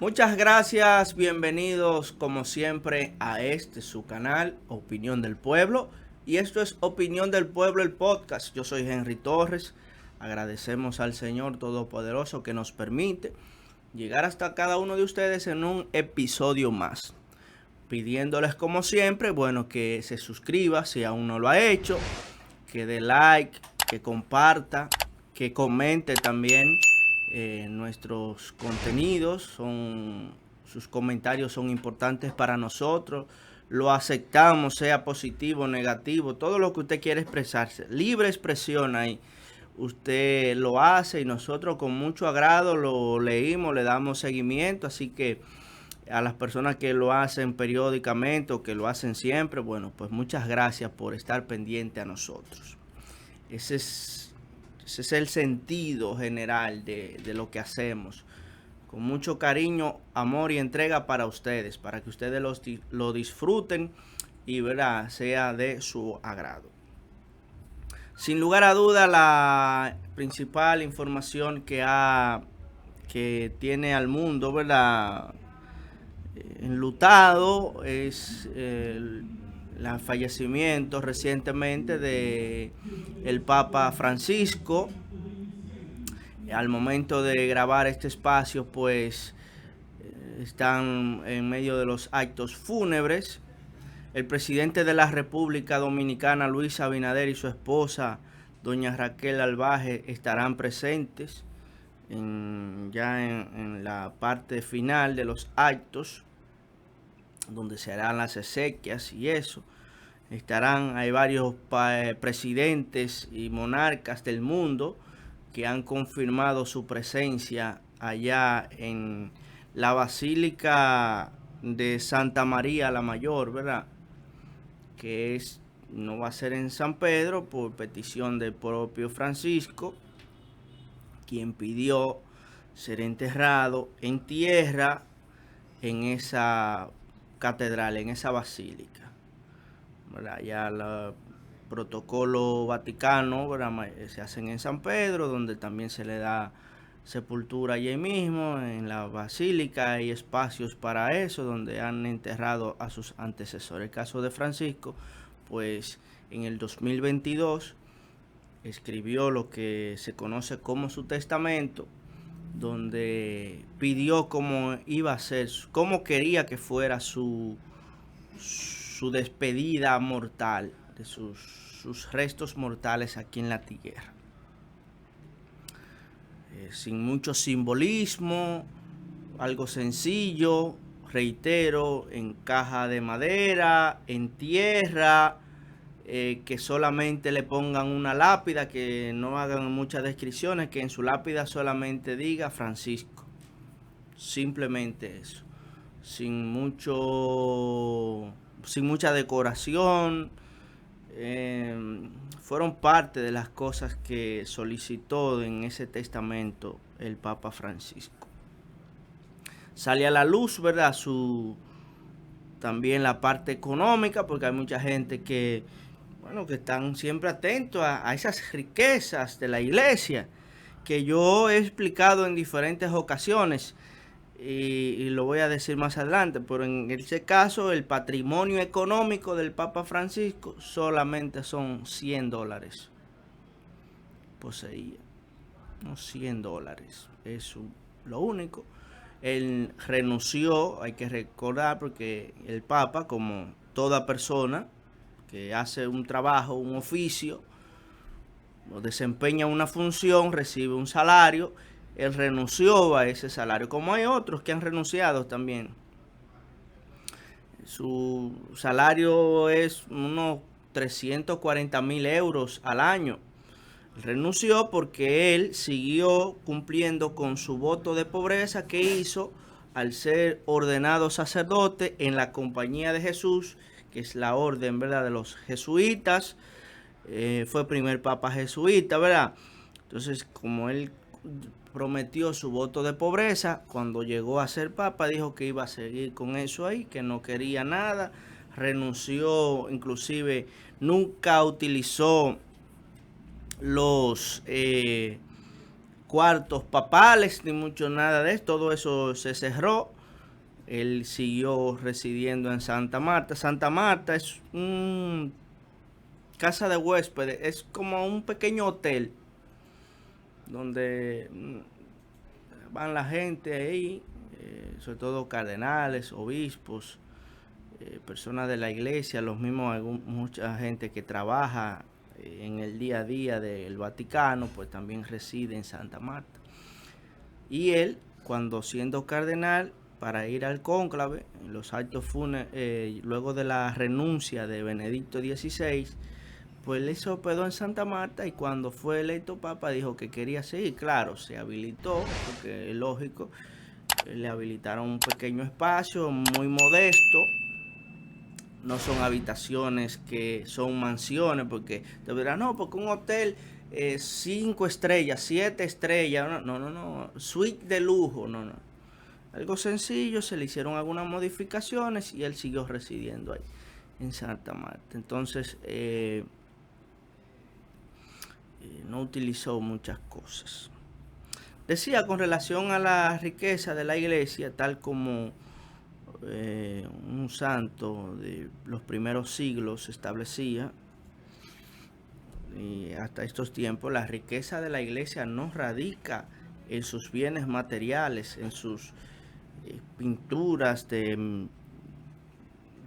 Muchas gracias, bienvenidos como siempre a su canal, Opinión del Pueblo. Y esto es Opinión del Pueblo, el podcast. Yo soy Henry Torres. Agradecemos al Señor Todopoderoso que nos permite llegar hasta cada uno de ustedes en un episodio más. Pidiéndoles como siempre, bueno, que se suscriba si aún no lo ha hecho, que dé like, que comparta, que comente también nuestros contenidos. Sus comentarios son importantes para nosotros. Lo aceptamos, sea positivo o negativo, todo lo que usted quiere expresarse. Libre expresión ahí. Usted lo hace y nosotros con mucho agrado lo leímos, le damos seguimiento. Así que a las personas que lo hacen periódicamente o que lo hacen siempre, bueno, pues muchas gracias por estar pendiente a nosotros. Ese es el sentido general de lo que hacemos. Con mucho cariño, amor y entrega para ustedes, para que ustedes lo disfruten y ¿verdad? Sea de su agrado. Sin lugar a duda, la principal información que tiene al mundo, ¿verdad? Enlutado es el fallecimiento recientemente de el Papa Francisco. Al momento de grabar este espacio, pues están en medio de los actos fúnebres. El presidente de la República Dominicana, Luis Abinader, y su esposa, doña Raquel Albaje, estarán presentes en la parte final de los actos, donde se harán las exequias y eso. Hay varios presidentes y monarcas del mundo que han confirmado su presencia allá en la Basílica de Santa María la Mayor, ¿verdad? No va a ser en San Pedro por petición del propio Francisco, quien pidió ser enterrado en tierra en esa catedral, en esa basílica, ¿verdad? Ya el protocolo vaticano, ¿verdad? Se hacen en San Pedro, donde también se le da sepultura allí mismo. En la basílica hay espacios para eso, donde han enterrado a sus antecesores. El caso de Francisco, pues en el 2022 escribió lo que se conoce como su testamento, donde pidió cómo iba a ser, cómo quería que fuera su despedida mortal, de sus restos mortales aquí en la tierra. Sin mucho simbolismo, algo sencillo, reitero, en caja de madera, en tierra, que solamente le pongan una lápida, que no hagan muchas descripciones, que en su lápida solamente diga Francisco. Simplemente eso. Sin mucha decoración. Fueron parte de las cosas que solicitó en ese testamento el Papa Francisco. Sale a la luz, ¿verdad? También la parte económica, porque hay mucha gente que están siempre atentos a esas riquezas de la iglesia, que yo he explicado en diferentes ocasiones. Y lo voy a decir más adelante, pero en ese caso el patrimonio económico del Papa Francisco solamente son $100 poseía, no $100, es lo único. Él renunció, hay que recordar, porque el Papa, como toda persona que hace un trabajo, un oficio, o desempeña una función, recibe un salario. Él renunció a ese salario, como hay otros que han renunciado también. Su salario es unos 340,000 euros al año. Renunció porque él siguió cumpliendo con su voto de pobreza que hizo al ser ordenado sacerdote en la Compañía de Jesús, que es la orden, ¿verdad?, de los jesuitas. Fue primer papa jesuita, ¿verdad? Entonces, como él prometió su voto de pobreza, cuando llegó a ser papa dijo que iba a seguir con eso ahí, que no quería nada. Renunció, inclusive nunca utilizó los cuartos papales, ni mucho nada de esto. Todo eso se cerró. él siguió residiendo en Santa Marta. Santa Marta es un casa de huéspedes, es como un pequeño hotel donde van la gente ahí, sobre todo cardenales, obispos, personas de la iglesia, los mismos, mucha gente que trabaja en el día a día del Vaticano, pues también reside en Santa Marta. Y él, cuando siendo cardenal, para ir al cónclave, en los actos fúnebres, luego de la renuncia de Benedicto XVI, pues él se hospedó en Santa Marta y cuando fue electo papa dijo que quería seguir. Claro, se habilitó, porque es lógico, le habilitaron un pequeño espacio muy modesto. No son habitaciones que son mansiones, porque te dirán, no, porque un hotel 5 estrellas, 7 estrellas, no, suite de lujo, no. Algo sencillo, se le hicieron algunas modificaciones y él siguió residiendo ahí, en Santa Marta. Entonces, no utilizó muchas cosas. Decía con relación a la riqueza de la iglesia, tal como un santo de los primeros siglos establecía, y hasta estos tiempos, la riqueza de la iglesia no radica en sus bienes materiales, en sus pinturas de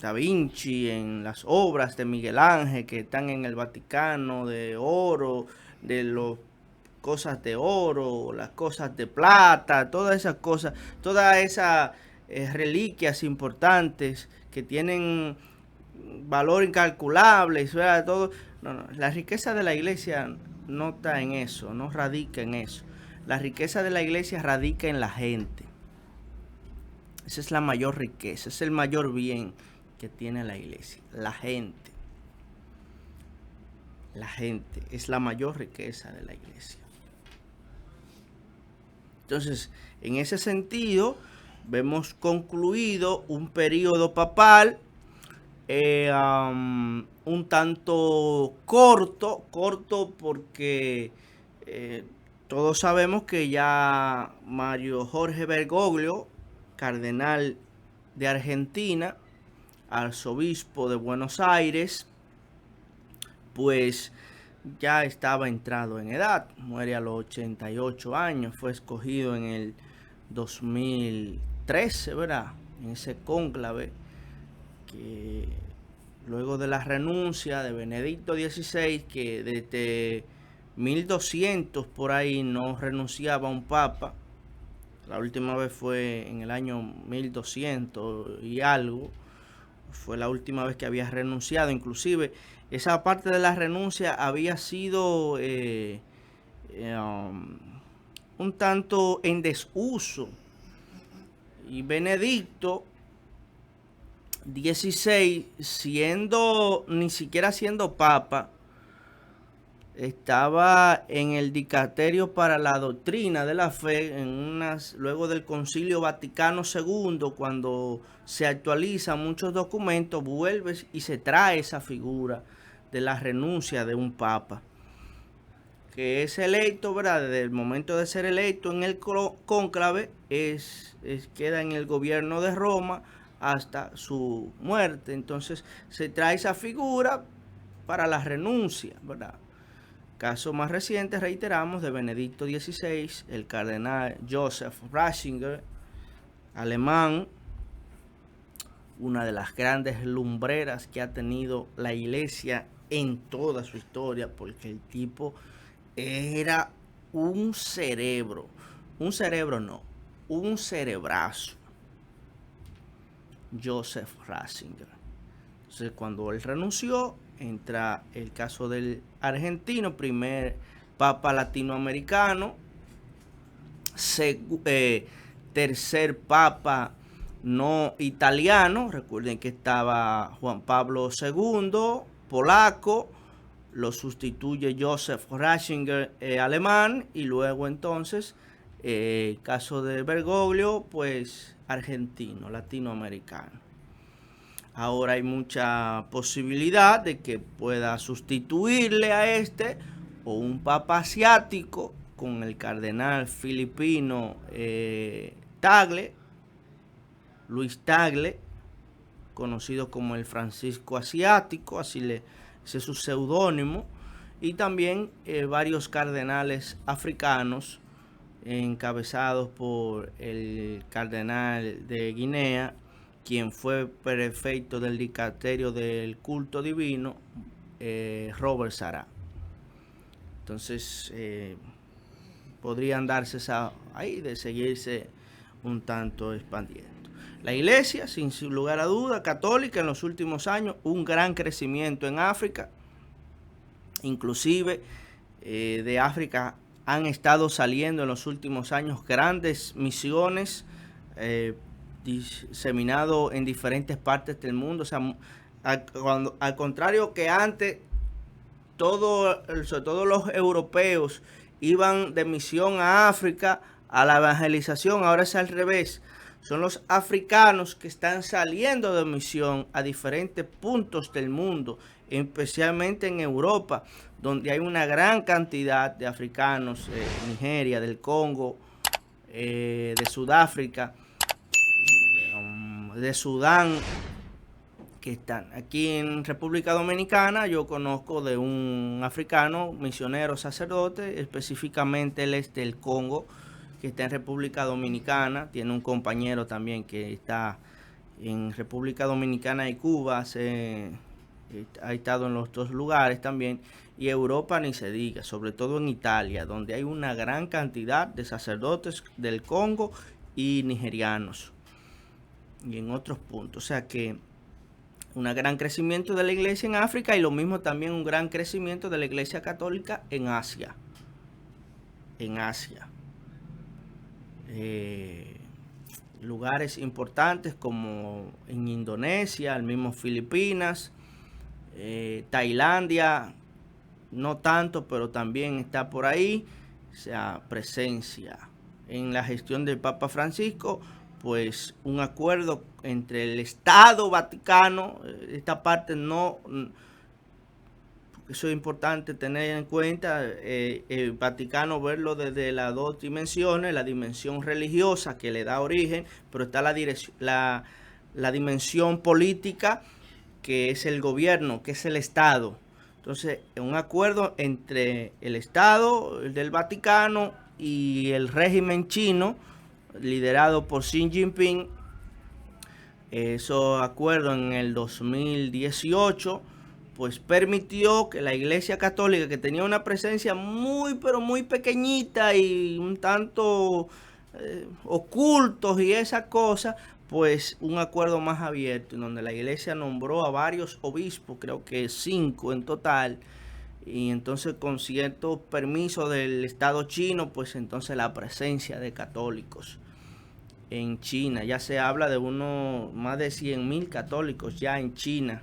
Da Vinci, en las obras de Miguel Ángel que están en el Vaticano, de oro, de los cosas de oro, las cosas de plata, todas esas cosas, todas esas reliquias importantes que tienen valor incalculable, todo. No, la riqueza de la iglesia no está en eso, no radica en eso. La riqueza de la iglesia radica en la gente. Esa es la mayor riqueza, es el mayor bien que tiene la iglesia, la gente. La gente es la mayor riqueza de la iglesia. Entonces, en ese sentido, vemos concluido un periodo papal un tanto corto porque todos sabemos que ya Mario Jorge Bergoglio, cardenal de Argentina, arzobispo de Buenos Aires, pues ya estaba entrado en edad, muere a los 88 años, fue escogido en el 2013, ¿verdad? En ese cónclave que luego de la renuncia de Benedicto XVI, que desde 1200 por ahí no renunciaba un papa, la última vez fue en el año 1200 y algo, fue la última vez que había renunciado. Inclusive esa parte de la renuncia había sido un tanto en desuso, y Benedicto XVI, ni siquiera siendo papa, estaba en el Dicasterio para la Doctrina de la Fe, luego del Concilio Vaticano II, cuando se actualizan muchos documentos, vuelve y se trae esa figura de la renuncia de un papa, que es electo, ¿verdad? Desde el momento de ser electo en el cónclave, queda en el gobierno de Roma hasta su muerte. Entonces se trae esa figura para la renuncia, ¿verdad? Caso más reciente, reiteramos, de Benedicto XVI, el cardenal Joseph Ratzinger, alemán, una de las grandes lumbreras que ha tenido la iglesia en toda su historia, porque el tipo era un cerebrazo. Joseph Ratzinger. Entonces, cuando él renunció, entra el caso del argentino, primer papa latinoamericano, tercer papa no italiano. Recuerden que estaba Juan Pablo II, polaco, lo sustituye Joseph Ratzinger, alemán, y luego entonces caso de Bergoglio, pues argentino, latinoamericano. Ahora hay mucha posibilidad de que pueda sustituirle a este o un papa asiático, con el cardenal filipino Tagle, Luis Tagle, conocido como el Francisco Asiático, ese es su seudónimo, y también varios cardenales africanos encabezados por el cardenal de Guinea, quien fue prefecto del dicasterio del culto divino, Robert Sarah. Entonces podrían darse ahí de seguirse un tanto expandiendo. La iglesia, sin lugar a duda, católica en los últimos años, un gran crecimiento en África. Inclusive de África han estado saliendo en los últimos años grandes misiones diseminadas en diferentes partes del mundo. O sea, al contrario que antes, sobre todo los europeos iban de misión a África a la evangelización, ahora es al revés. Son los africanos que están saliendo de misión a diferentes puntos del mundo, especialmente en Europa, donde hay una gran cantidad de africanos, Nigeria, del Congo, de Sudáfrica, de Sudán, que están aquí en República Dominicana. Yo conozco de un africano, misionero, sacerdote, específicamente él es del Congo, que está en República Dominicana. Tiene un compañero también que está en República Dominicana y Cuba, ha estado en los dos lugares también, y Europa ni se diga, sobre todo en Italia, donde hay una gran cantidad de sacerdotes del Congo y nigerianos, y en otros puntos. O sea que un gran crecimiento de la iglesia en África, y lo mismo también un gran crecimiento de la iglesia católica en Asia. Lugares importantes como en Indonesia, el mismo Filipinas, Tailandia, no tanto, pero también está por ahí. O sea, presencia en la gestión del Papa Francisco, pues un acuerdo entre el Estado Vaticano, esta parte no, eso es importante tener en cuenta, el Vaticano verlo desde las dos dimensiones, la dimensión religiosa que le da origen, pero está la dimensión política, que es el gobierno, que es el Estado. Entonces, un acuerdo entre el Estado del Vaticano y el régimen chino, liderado por Xi Jinping. Esos acuerdos en el 2018 pues permitió que la Iglesia Católica, que tenía una presencia muy pero muy pequeñita y un tanto ocultos y esas cosas, pues un acuerdo más abierto, en donde la Iglesia nombró a varios obispos, creo que 5 en total, y entonces con cierto permiso del Estado chino, pues entonces la presencia de católicos en China, ya se habla de más de 100.000 católicos ya en China.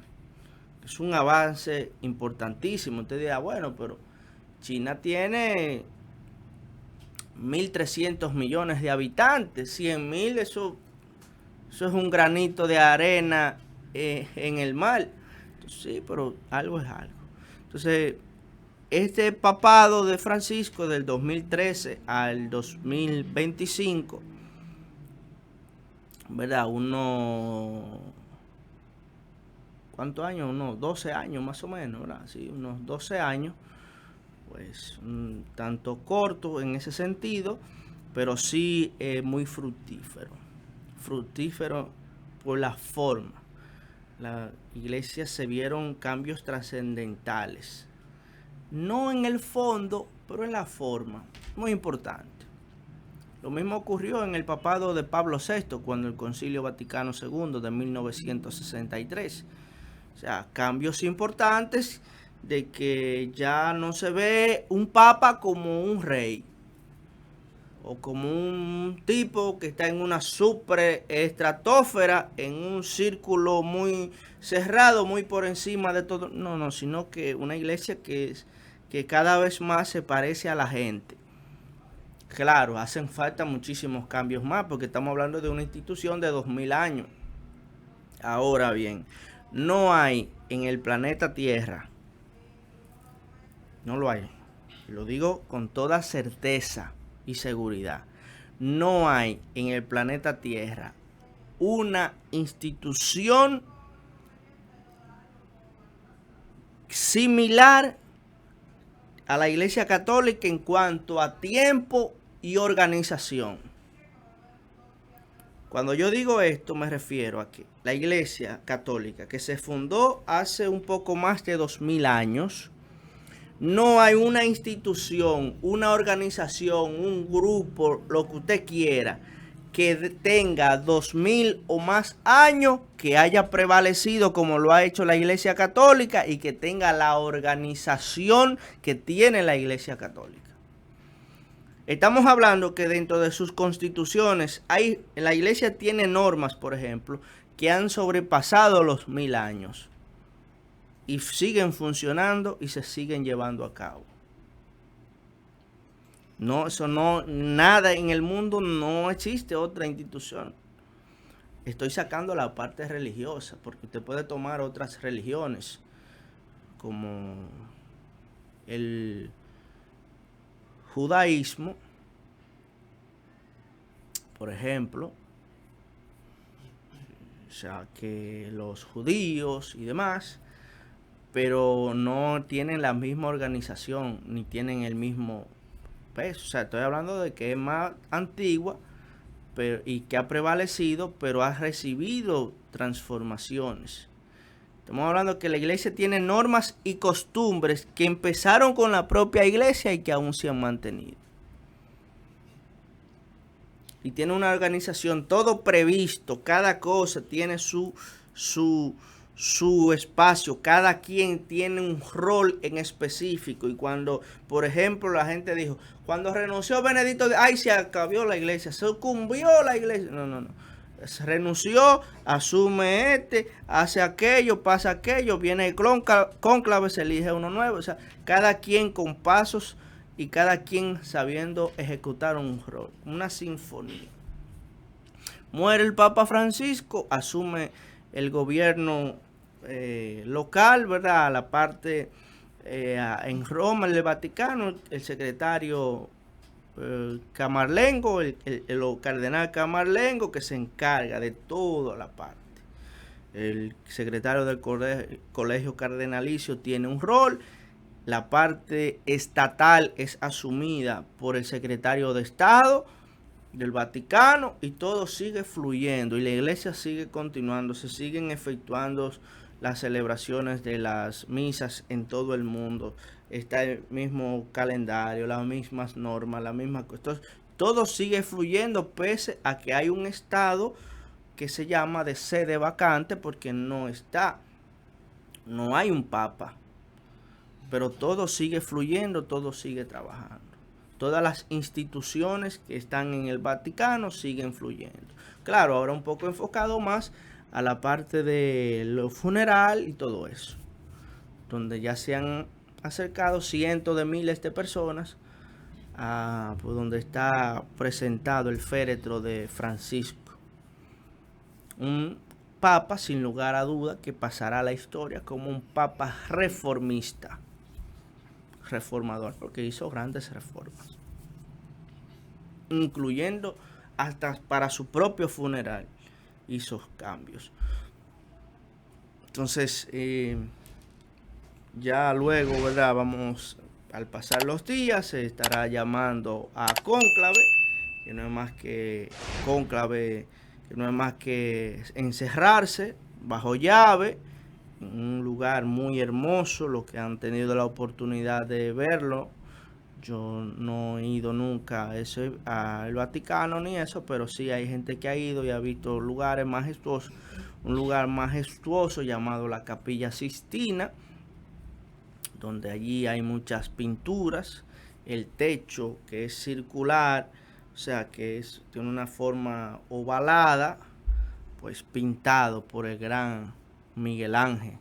Es un avance importantísimo. Usted dirá, bueno, pero China tiene 1.300 millones de habitantes, 100.000, eso es un granito de arena en el mar. Entonces, sí, pero algo es algo. Entonces, este papado de Francisco del 2013 al 2025, ¿verdad? ¿Cuántos años? Unos 12 años más o menos, ¿verdad? Sí, unos 12 años, pues un tanto corto en ese sentido, pero sí muy fructífero. Fructífero por la forma. La iglesia se vieron cambios trascendentales. No en el fondo, pero en la forma. Muy importante. Lo mismo ocurrió en el papado de Pablo VI, cuando el Concilio Vaticano II de 1963. O sea, cambios importantes de que ya no se ve un papa como un rey o como un tipo que está en una superestratosfera, en un círculo muy cerrado, muy por encima de todo. No, sino que una iglesia que cada vez más se parece a la gente. Claro, hacen falta muchísimos cambios más, porque estamos hablando de una institución de 2000 años. Ahora bien, no hay en el planeta Tierra, no lo hay, lo digo con toda certeza y seguridad, no hay en el planeta Tierra una institución similar a la Iglesia Católica en cuanto a tiempo y organización. Cuando yo digo esto me refiero a que la Iglesia Católica, que se fundó hace un poco más de 2000 años, no hay una institución, una organización, un grupo, lo que usted quiera, que tenga 2000 o más años, que haya prevalecido como lo ha hecho la Iglesia Católica y que tenga la organización que tiene la Iglesia Católica. Estamos hablando que dentro de sus constituciones, la Iglesia tiene normas, por ejemplo, que han sobrepasado los 1000 años y siguen funcionando y se siguen llevando a cabo. No, eso no, nada en el mundo, no existe otra institución. Estoy sacando la parte religiosa, porque usted puede tomar otras religiones, como el judaísmo, por ejemplo, o sea, que los judíos y demás, pero no tienen la misma organización, ni tienen el mismo peso. O sea, estoy hablando de que es más antigua y que ha prevalecido, pero ha recibido transformaciones. Estamos hablando de que la iglesia tiene normas y costumbres que empezaron con la propia iglesia y que aún se han mantenido. Y tiene una organización, todo previsto, cada cosa tiene su espacio, cada quien tiene un rol en específico. Y cuando, por ejemplo, la gente dijo, cuando renunció Benedicto, ay, se acabó la iglesia, sucumbió la iglesia. No. Se renunció, asume hace aquello, pasa aquello, viene el cónclave, se elige uno nuevo. O sea, cada quien con pasos y cada quien sabiendo ejecutar un rol, una sinfonía. Muere el Papa Francisco, asume el gobierno local, ¿verdad? La parte en Roma, en el Vaticano, el secretario Camarlengo, el cardenal Camarlengo, que se encarga de toda la parte. El secretario del colegio cardenalicio tiene un rol. La parte estatal es asumida por el secretario de Estado del Vaticano y todo sigue fluyendo y la iglesia sigue continuando, se siguen efectuando las celebraciones de las misas en todo el mundo, está el mismo calendario, las mismas normas, la misma cosa, todo sigue fluyendo pese a que hay un estado que se llama de sede vacante porque no hay un papa, pero todo sigue fluyendo, todo sigue trabajando. Todas las instituciones que están en el Vaticano siguen fluyendo. Claro, ahora un poco enfocado más a la parte de lo funeral y todo eso, donde ya se han acercado cientos de miles de personas a donde está presentado el féretro de Francisco. Un papa, sin lugar a duda, que pasará a la historia como un papa reformista. Reformador, porque hizo grandes reformas, incluyendo hasta para su propio funeral hizo cambios. Entonces ya luego, ¿verdad? Vamos, al pasar los días se estará llamando a cónclave, que no es más que cónclave, que no es más que encerrarse bajo llave en un lugar muy hermoso. Los que han tenido la oportunidad de verlo, yo no he ido nunca al Vaticano ni eso, pero sí hay gente que ha ido y ha visto lugares majestuosos. Un lugar majestuoso llamado la Capilla Sixtina, donde allí hay muchas pinturas, el techo que es circular, o sea que tiene una forma ovalada, pues pintado por el gran Miguel Ángel,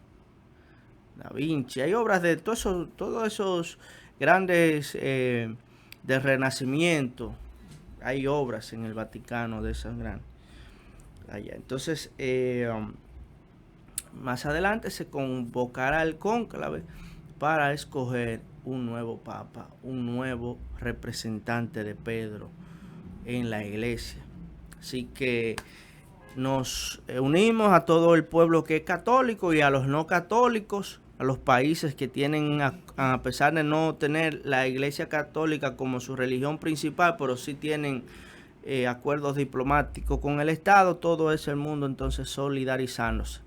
Da Vinci. Hay obras de todos esos grandes del Renacimiento. Hay obras en el Vaticano de esas grandes. Allá. Entonces, más adelante se convocará el cónclave para escoger un nuevo papa, un nuevo representante de Pedro en la iglesia. Así que nos unimos a todo el pueblo que es católico y a los no católicos, a los países que tienen, a pesar de no tener la Iglesia Católica como su religión principal, pero sí tienen acuerdos diplomáticos con el Estado, todo ese el mundo entonces solidarizándose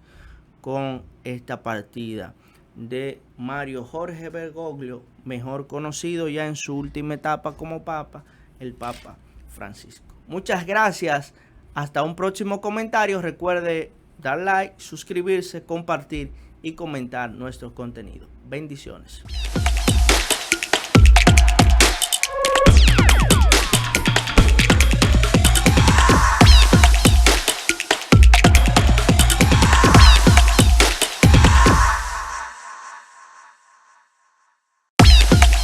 con esta partida de Mario Jorge Bergoglio, mejor conocido ya en su última etapa como Papa, el Papa Francisco. Muchas gracias, hasta un próximo comentario. Recuerde dar like, suscribirse, compartir y comentar nuestro contenido. Bendiciones.